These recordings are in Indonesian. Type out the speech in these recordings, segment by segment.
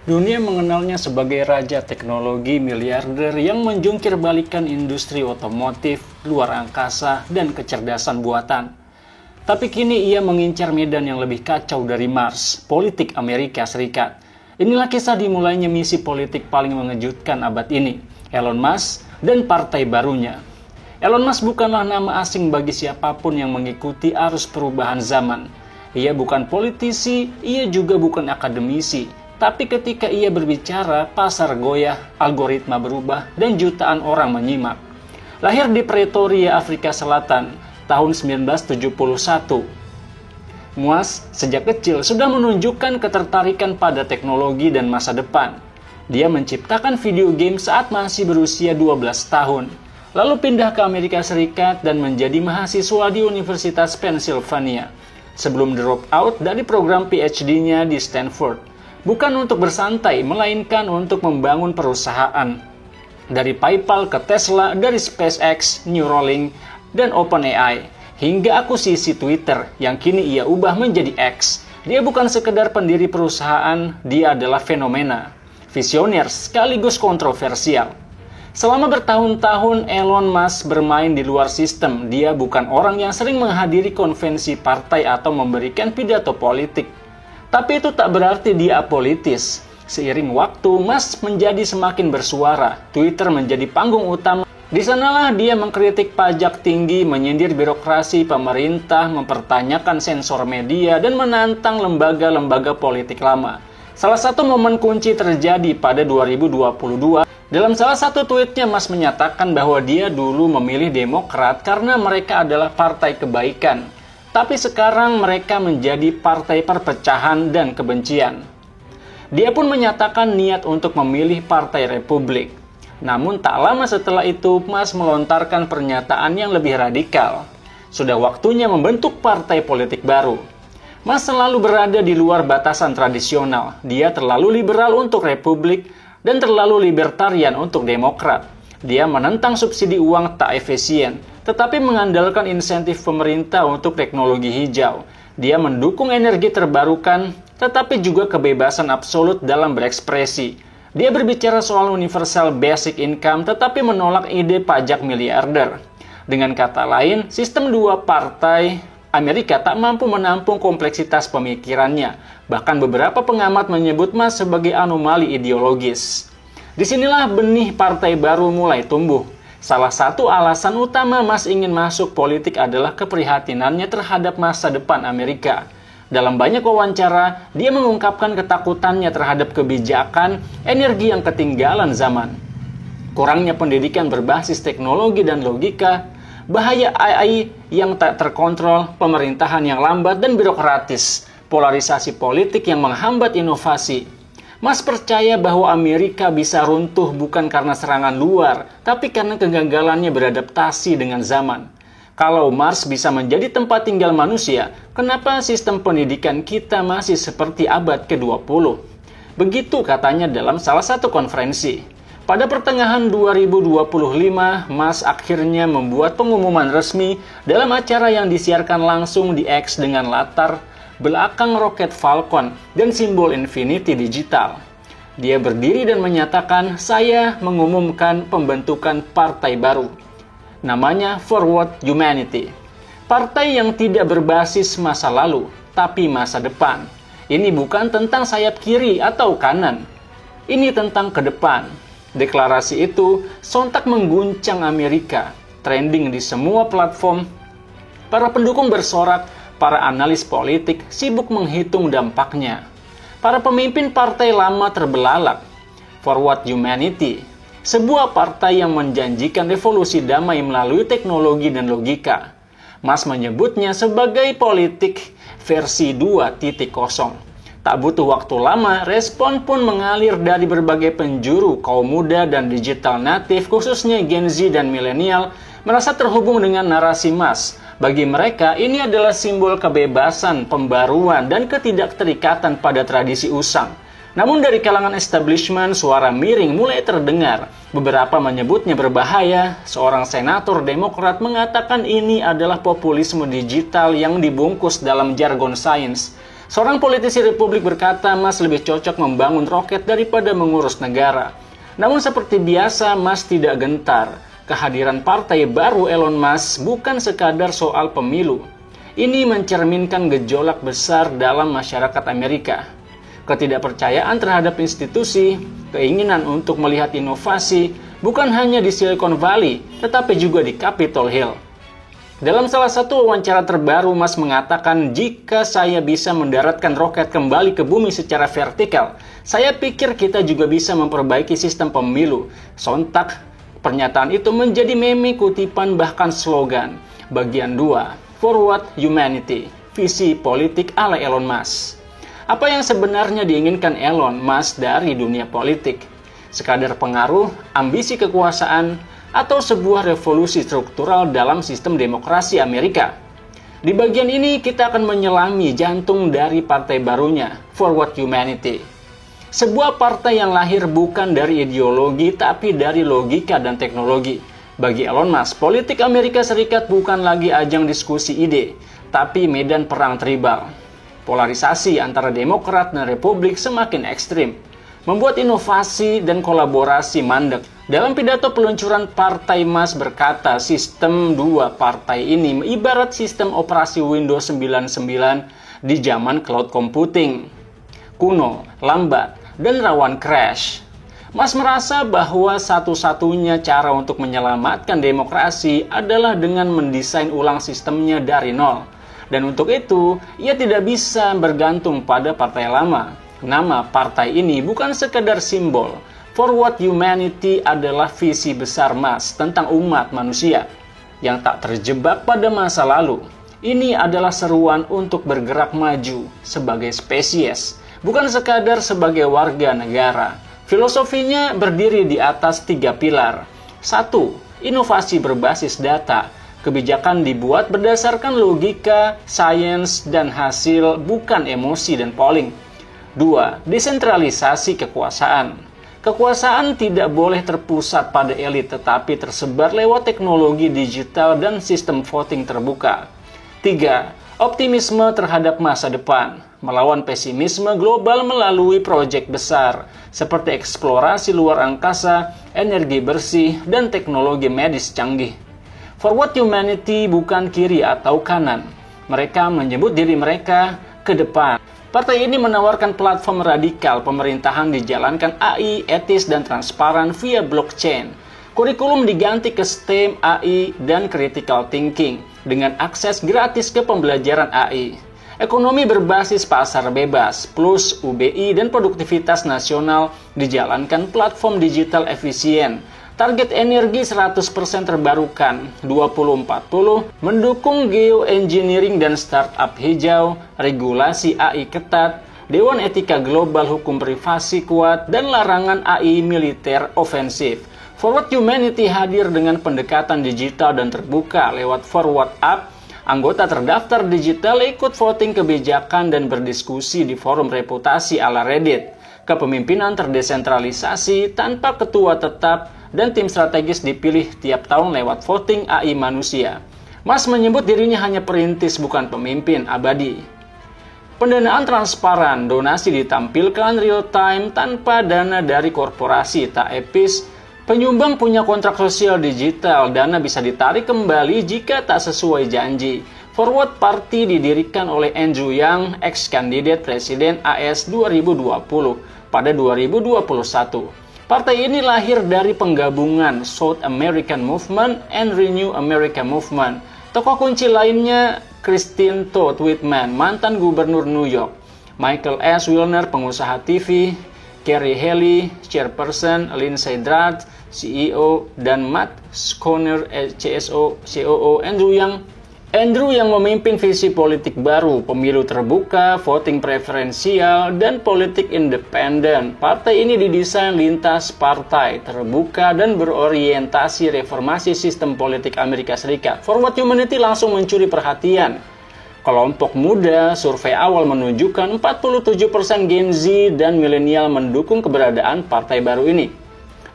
Dunia mengenalnya sebagai raja teknologi miliarder yang menjungkir balikan industri otomotif, luar angkasa, dan kecerdasan buatan. Tapi kini ia mengincar medan yang lebih kacau dari Mars, politik Amerika Serikat. Inilah kisah dimulainya misi politik paling mengejutkan abad ini, Elon Musk dan partai barunya. Elon Musk bukanlah nama asing bagi siapapun yang mengikuti arus perubahan zaman. Ia bukan politisi, ia juga bukan akademisi. Tapi ketika ia berbicara, pasar goyah, algoritma berubah, dan jutaan orang menyimak. Lahir di Pretoria, Afrika Selatan, tahun 1971. Musk sejak kecil sudah menunjukkan ketertarikan pada teknologi dan masa depan. Dia menciptakan video game saat masih berusia 12 tahun. Lalu pindah ke Amerika Serikat dan menjadi mahasiswa di Universitas Pennsylvania. Sebelum drop out dari program PhD-nya di Stanford. Bukan untuk bersantai, melainkan untuk membangun perusahaan. Dari PayPal ke Tesla, dari SpaceX, Neuralink, dan OpenAI, hingga akuisisi Twitter yang kini ia ubah menjadi X. Dia bukan sekedar pendiri perusahaan, dia adalah fenomena. Visioner sekaligus kontroversial. Selama bertahun-tahun Elon Musk bermain di luar sistem, dia bukan orang yang sering menghadiri konvensi partai atau memberikan pidato politik. Tapi itu tak berarti dia apolitis. Seiring waktu, Musk menjadi semakin bersuara. Twitter menjadi panggung utama. Di sanalah dia mengkritik pajak tinggi, menyindir birokrasi pemerintah, mempertanyakan sensor media, dan menantang lembaga-lembaga politik lama. Salah satu momen kunci terjadi pada 2022. Dalam salah satu tweetnya, Musk menyatakan bahwa dia dulu memilih Demokrat karena mereka adalah partai kebaikan. Tapi sekarang mereka menjadi partai perpecahan dan kebencian. Dia pun menyatakan niat untuk memilih Partai Republik. Namun tak lama setelah itu, Musk melontarkan pernyataan yang lebih radikal. Sudah waktunya membentuk partai politik baru. Musk selalu berada di luar batasan tradisional. Dia terlalu liberal untuk Republik dan terlalu libertarian untuk Demokrat. Dia menentang subsidi uang tak efisien, tetapi mengandalkan insentif pemerintah untuk teknologi hijau. Dia mendukung energi terbarukan, tetapi juga kebebasan absolut dalam berekspresi. Dia berbicara soal universal basic income, tetapi menolak ide pajak miliarder. Dengan kata lain, sistem dua partai Amerika tak mampu menampung kompleksitas pemikirannya. Bahkan beberapa pengamat menyebut Musk sebagai anomali ideologis. Disinilah benih partai baru mulai tumbuh. Salah satu alasan utama Musk ingin masuk politik adalah keprihatinannya terhadap masa depan Amerika. Dalam banyak wawancara, dia mengungkapkan ketakutannya terhadap kebijakan, energi yang ketinggalan zaman. Kurangnya pendidikan berbasis teknologi dan logika, bahaya AI yang tak terkontrol, pemerintahan yang lambat dan birokratis, polarisasi politik yang menghambat inovasi. Musk percaya bahwa Amerika bisa runtuh bukan karena serangan luar, tapi karena kegagalannya beradaptasi dengan zaman. Kalau Mars bisa menjadi tempat tinggal manusia, kenapa sistem pendidikan kita masih seperti abad ke-20? Begitu katanya dalam salah satu konferensi. Pada pertengahan 2025, Musk akhirnya membuat pengumuman resmi dalam acara yang disiarkan langsung di X dengan latar belakang roket Falcon dan simbol Infinity digital. Dia berdiri dan menyatakan, "Saya mengumumkan pembentukan partai baru. Namanya Forward Humanity. Partai yang tidak berbasis masa lalu, tapi masa depan. Ini bukan tentang sayap kiri atau kanan. Ini tentang ke depan." Deklarasi itu sontak mengguncang Amerika, trending di semua platform. Para pendukung bersorak, para analis politik sibuk menghitung dampaknya. Para pemimpin partai lama terbelalak. Forward Humanity, sebuah partai yang menjanjikan revolusi damai melalui teknologi dan logika. Musk menyebutnya sebagai politik versi 2.0. Tak butuh waktu lama, respon pun mengalir dari berbagai penjuru, kaum muda dan digital native, khususnya Gen Z dan milenial, merasa terhubung dengan narasi Musk. Bagi mereka, ini adalah simbol kebebasan, pembaruan, dan ketidakterikatan pada tradisi usang. Namun dari kalangan establishment, suara miring mulai terdengar. Beberapa menyebutnya berbahaya. Seorang senator Demokrat mengatakan ini adalah populisme digital yang dibungkus dalam jargon sains. Seorang politisi Republik berkata Musk lebih cocok membangun roket daripada mengurus negara. Namun seperti biasa, Musk tidak gentar. Kehadiran partai baru Elon Musk bukan sekadar soal pemilu. Ini mencerminkan gejolak besar dalam masyarakat Amerika. Ketidakpercayaan terhadap institusi, keinginan untuk melihat inovasi, bukan hanya di Silicon Valley, tetapi juga di Capitol Hill. Dalam salah satu wawancara terbaru, Musk mengatakan, jika saya bisa mendaratkan roket kembali ke bumi secara vertikal, saya pikir kita juga bisa memperbaiki sistem pemilu. Sontak, pernyataan itu menjadi meme, kutipan, bahkan slogan. Bagian 2, Forward Humanity, visi politik ala Elon Musk. Apa yang sebenarnya diinginkan Elon Musk dari dunia politik? Sekadar pengaruh, ambisi kekuasaan, atau sebuah revolusi struktural dalam sistem demokrasi Amerika? Di bagian ini kita akan menyelami jantung dari partai barunya, Forward Humanity. Sebuah partai yang lahir bukan dari ideologi tapi dari logika dan teknologi. Bagi Elon Musk, politik Amerika Serikat bukan lagi ajang diskusi ide, tapi medan perang tribal. Polarisasi antara Demokrat dan Republik semakin ekstrim, membuat inovasi dan kolaborasi mandek. Dalam pidato peluncuran partai, Musk berkata sistem dua partai ini ibarat sistem operasi Windows 99 di zaman cloud computing. Kuno, lambat, dan rawan crash. Musk merasa bahwa satu-satunya cara untuk menyelamatkan demokrasi adalah dengan mendesain ulang sistemnya dari nol. Dan untuk itu, ia tidak bisa bergantung pada partai lama. Nama partai ini bukan sekedar simbol. Forward Humanity adalah visi besar Musk tentang umat manusia yang tak terjebak pada masa lalu. Ini adalah seruan untuk bergerak maju sebagai spesies, bukan sekadar sebagai warga negara. Filosofinya berdiri di atas 3 pilar. 1. Inovasi berbasis data. Kebijakan dibuat berdasarkan logika, sains, dan hasil, bukan emosi dan polling. 2. Desentralisasi kekuasaan. Kekuasaan tidak boleh terpusat pada elit, tetapi tersebar lewat teknologi digital dan sistem voting terbuka. 3. Optimisme terhadap masa depan. Melawan pesimisme global melalui proyek besar, seperti eksplorasi luar angkasa, energi bersih, dan teknologi medis canggih. Forward Humanity bukan kiri atau kanan. Mereka menyebut diri mereka ke depan. Partai ini menawarkan platform radikal pemerintahan dijalankan AI, etis, dan transparan via blockchain. Kurikulum diganti ke STEM, AI, dan critical thinking dengan akses gratis ke pembelajaran AI. Ekonomi berbasis pasar bebas, plus UBI dan produktivitas nasional dijalankan platform digital efisien. Target energi 100% terbarukan, 2040, mendukung geoengineering dan startup hijau, regulasi AI ketat, Dewan Etika Global Hukum Privasi kuat, dan larangan AI militer ofensif. Forward Humanity hadir dengan pendekatan digital dan terbuka lewat Forward App. Anggota terdaftar digital ikut voting kebijakan dan berdiskusi di forum reputasi ala Reddit. Kepemimpinan terdesentralisasi tanpa ketua tetap dan tim strategis dipilih tiap tahun lewat voting AI manusia. Musk menyebut dirinya hanya perintis bukan pemimpin abadi. Pendanaan transparan, donasi ditampilkan real time tanpa dana dari korporasi tak etis. Penyumbang punya kontrak sosial digital, dana bisa ditarik kembali jika tak sesuai janji. Forward Party didirikan oleh Andrew Yang, ex-kandidat Presiden AS 2020 pada 2021. Partai ini lahir dari penggabungan South American Movement and Renew America Movement. Tokoh kunci lainnya Christine Todd Whitman, mantan gubernur New York, Michael S. Wilner, pengusaha TV, Carrie Haley, Chairperson, Lindsay Drudd, CEO, dan Matt Conner, CSO, COO, Andrew yang memimpin visi politik baru, pemilu terbuka, voting preferensial, dan politik independen. Partai ini didesain lintas partai, terbuka, dan berorientasi reformasi sistem politik Amerika Serikat. Forward Humanity langsung mencuri perhatian kelompok muda. Survei awal menunjukkan 47% Gen Z dan milenial mendukung keberadaan partai baru ini.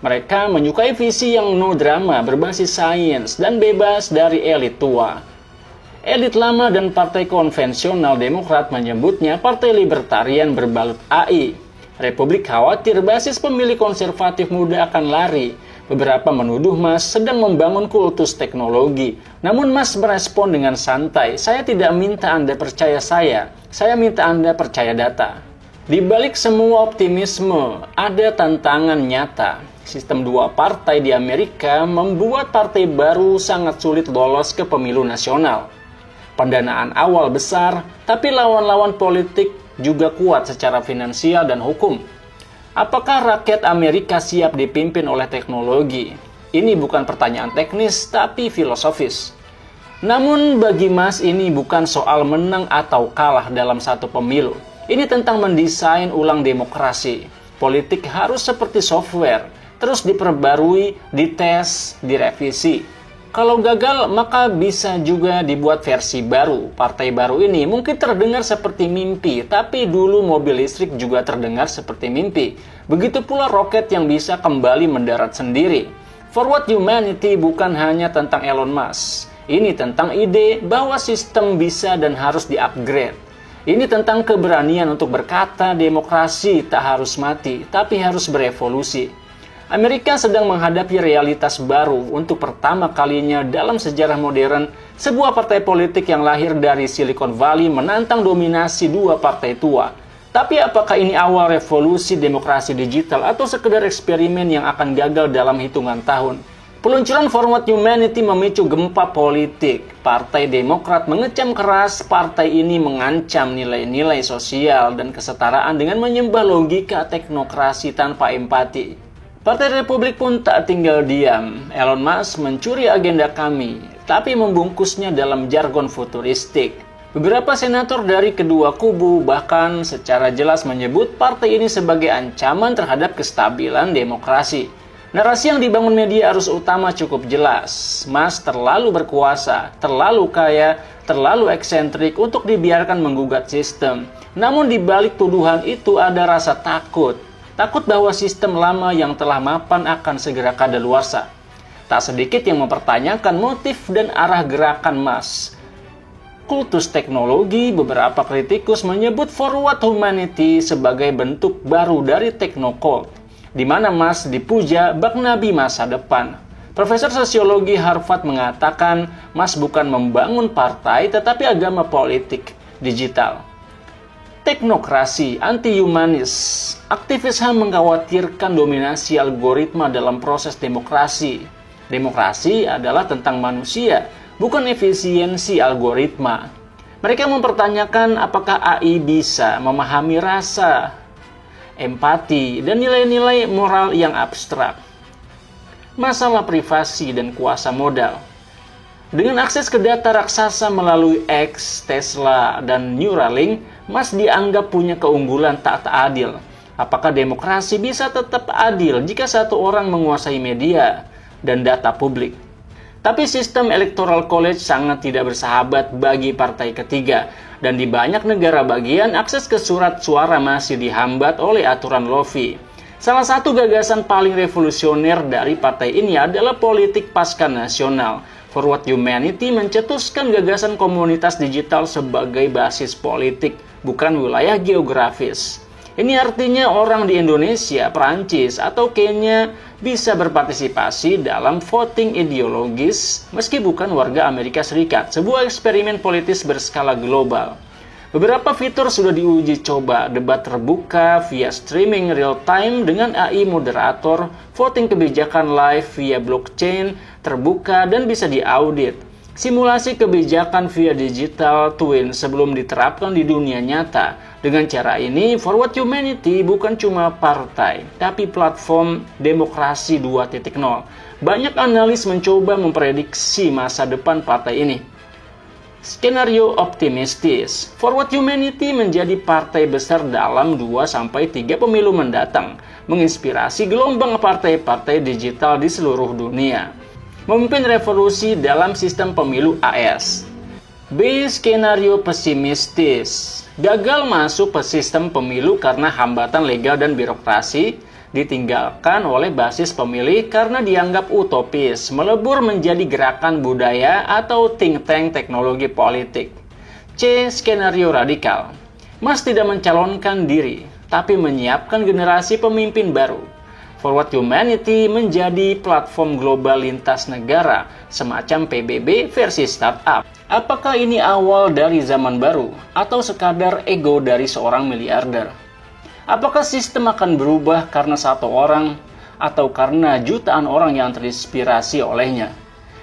Mereka menyukai visi yang no drama, berbasis sains, dan bebas dari elit tua. Elit lama dan partai konvensional Demokrat menyebutnya partai libertarian berbalut AI. Republik khawatir basis pemilih konservatif muda akan lari. Beberapa menuduh Mas sedang membangun kultus teknologi. Namun Mas merespon dengan santai, "Saya tidak minta Anda percaya saya minta Anda percaya data." Di balik semua optimisme, ada tantangan nyata. Sistem dua partai di Amerika membuat partai baru sangat sulit lolos ke pemilu nasional. Pendanaan awal besar, tapi lawan-lawan politik juga kuat secara finansial dan hukum. Apakah rakyat Amerika siap dipimpin oleh teknologi? Ini bukan pertanyaan teknis, tapi filosofis. Namun bagi Mas ini bukan soal menang atau kalah dalam satu pemilu. Ini tentang mendesain ulang demokrasi. Politik harus seperti software, terus diperbarui, dites, direvisi. Kalau gagal, maka bisa juga dibuat versi baru. Partai baru ini mungkin terdengar seperti mimpi, tapi dulu mobil listrik juga terdengar seperti mimpi. Begitu pula roket yang bisa kembali mendarat sendiri. Forward Humanity bukan hanya tentang Elon Musk. Ini tentang ide bahwa sistem bisa dan harus di-upgrade. Ini tentang keberanian untuk berkata demokrasi tak harus mati, tapi harus berevolusi. Amerika sedang menghadapi realitas baru. Untuk pertama kalinya dalam sejarah modern, sebuah partai politik yang lahir dari Silicon Valley menantang dominasi dua partai tua. Tapi apakah ini awal revolusi demokrasi digital atau sekedar eksperimen yang akan gagal dalam hitungan tahun? Peluncuran Forward Humanity memicu gempa politik. Partai Demokrat mengecam keras partai ini mengancam nilai-nilai sosial dan kesetaraan dengan menyembah logika teknokrasi tanpa empati. Partai Republik pun tak tinggal diam. Elon Musk mencuri agenda kami, tapi membungkusnya dalam jargon futuristik. Beberapa senator dari kedua kubu bahkan secara jelas menyebut partai ini sebagai ancaman terhadap kestabilan demokrasi. Narasi yang dibangun media arus utama cukup jelas. Musk terlalu berkuasa, terlalu kaya, terlalu eksentrik untuk dibiarkan menggugat sistem. Namun di balik tuduhan itu ada rasa takut. Takut bahwa sistem lama yang telah mapan akan segera kadaluarsa. Tak sedikit yang mempertanyakan motif dan arah gerakan Musk. Kultus teknologi, beberapa kritikus menyebut Forward Humanity sebagai bentuk baru dari teknokult, di mana Musk dipuja bak nabi masa depan. Profesor sosiologi Harvard mengatakan Musk bukan membangun partai tetapi agama politik digital. Teknokrasi, anti-humanis. Aktivis HAM mengkhawatirkan dominasi algoritma dalam proses demokrasi. Demokrasi adalah tentang manusia, bukan efisiensi algoritma. Mereka mempertanyakan apakah AI bisa memahami rasa, empati, dan nilai-nilai moral yang abstrak. Masalah privasi dan kuasa modal. Dengan akses ke data raksasa melalui X, Tesla, dan Neuralink, Musk dianggap punya keunggulan tak adil. Apakah demokrasi bisa tetap adil jika satu orang menguasai media dan data publik? Tapi sistem electoral college sangat tidak bersahabat bagi partai ketiga. Dan di banyak negara bagian, akses ke surat suara masih dihambat oleh aturan Lofi. Salah satu gagasan paling revolusioner dari partai ini adalah politik pasca nasional. Forward Humanity mencetuskan gagasan komunitas digital sebagai basis politik, bukan wilayah geografis. Ini artinya orang di Indonesia, Prancis, atau Kenya bisa berpartisipasi dalam voting ideologis meski bukan warga Amerika Serikat, sebuah eksperimen politis berskala global. Beberapa fitur sudah diuji coba, debat terbuka via streaming real-time dengan AI moderator, voting kebijakan live via blockchain, terbuka dan bisa diaudit. Simulasi kebijakan via digital twin sebelum diterapkan di dunia nyata. Dengan cara ini, Forward Humanity bukan cuma partai, tapi platform demokrasi 2.0. Banyak analis mencoba memprediksi masa depan partai ini. Skenario optimistis, Forward Humanity menjadi partai besar dalam 2-3 pemilu mendatang, menginspirasi gelombang partai-partai digital di seluruh dunia. Memimpin revolusi dalam sistem pemilu AS. B. Skenario pesimistis, gagal masuk ke sistem pemilu karena hambatan legal dan birokrasi. ditinggalkan oleh basis pemilih karena dianggap utopis, melebur menjadi gerakan budaya atau think tank teknologi politik. C. Skenario radikal. Mas tidak mencalonkan diri, tapi menyiapkan generasi pemimpin baru. Forward Humanity menjadi platform global lintas negara, semacam PBB versi startup. Apakah ini awal dari zaman baru, atau sekadar ego dari seorang miliarder? Apakah sistem akan berubah karena satu orang, atau karena jutaan orang yang terinspirasi olehnya?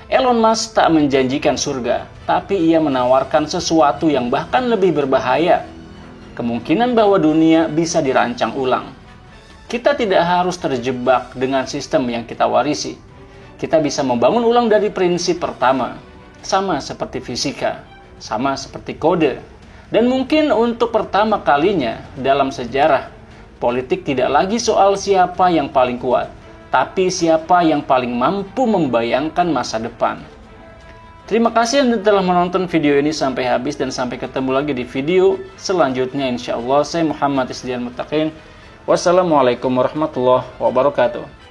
Elon Musk tak menjanjikan surga, tapi ia menawarkan sesuatu yang bahkan lebih berbahaya. Kemungkinan bahwa dunia bisa dirancang ulang. Kita tidak harus terjebak dengan sistem yang kita warisi. Kita bisa membangun ulang dari prinsip pertama, sama seperti fisika, sama seperti kode. Dan mungkin untuk pertama kalinya dalam sejarah, politik tidak lagi soal siapa yang paling kuat, tapi siapa yang paling mampu membayangkan masa depan. Terima kasih Anda telah menonton video ini sampai habis dan sampai ketemu lagi di video selanjutnya insya Allah. Saya Muhammad Isdian Mutaqin. Wassalamualaikum warahmatullahi wabarakatuh.